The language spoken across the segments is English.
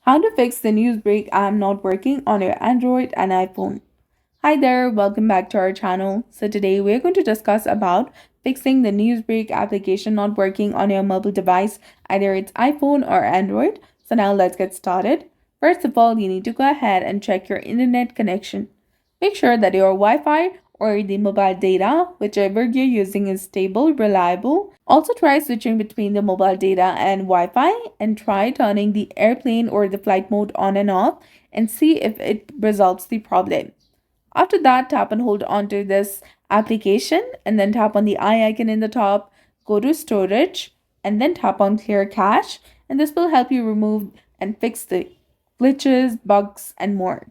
How to fix the NewsBreak app not working on your Android and iPhone. Hi there, welcome back to our channel. So today we're going to discuss about fixing the NewsBreak application not working on your mobile device, either it's iPhone or Android. So now let's get started. First of all, you need to go ahead and check your internet connection. Make sure that your Wi-Fi or the mobile data, whichever you're using, is stable, reliable. Also try switching between the mobile data and Wi-Fi and try turning the airplane or the flight mode on and off and see if it resolves the problem. After that, tap and hold onto this application and then tap on the eye icon in the top, go to storage and then tap on clear cache, and this will help you remove and fix the glitches, bugs and more.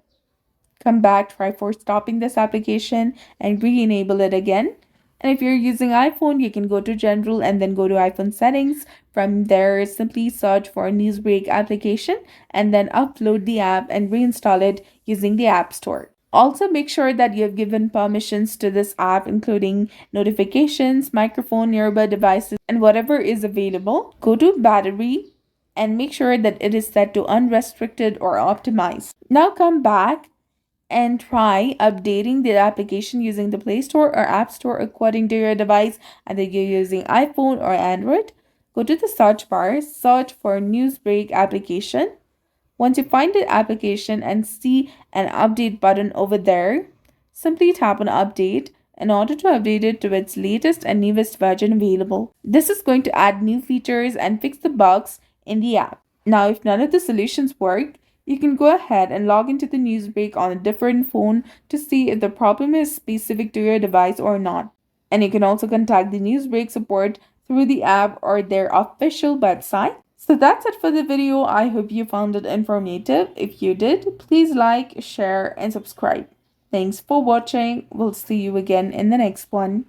Come back, try for stopping this application and re-enable it again. And if you're using iPhone, you can go to general and then go to iPhone settings. From there, simply search for NewsBreak application and then upload the app and reinstall it using the App Store. Also, make sure that you have given permissions to this app, including notifications, microphone, earbud devices, and whatever is available. Go to battery and make sure that it is set to unrestricted or optimized. Now come back and try updating the application using the Play Store or App Store according to your device, either you're using iPhone or Android. Go to the search bar, search for NewsBreak application. Once you find the application and see an update button over there, simply tap on update in order to update it to its latest and newest version available. This is going to add new features and fix the bugs in the app. Now, if none of the solutions work, you can go ahead and log into the NewsBreak on a different phone to see if the problem is specific to your device or not. And you can also contact the NewsBreak support through the app or their official website. So that's it for the video. I hope you found it informative. If you did, please like, share, and subscribe. Thanks for watching. We'll see you again in the next one.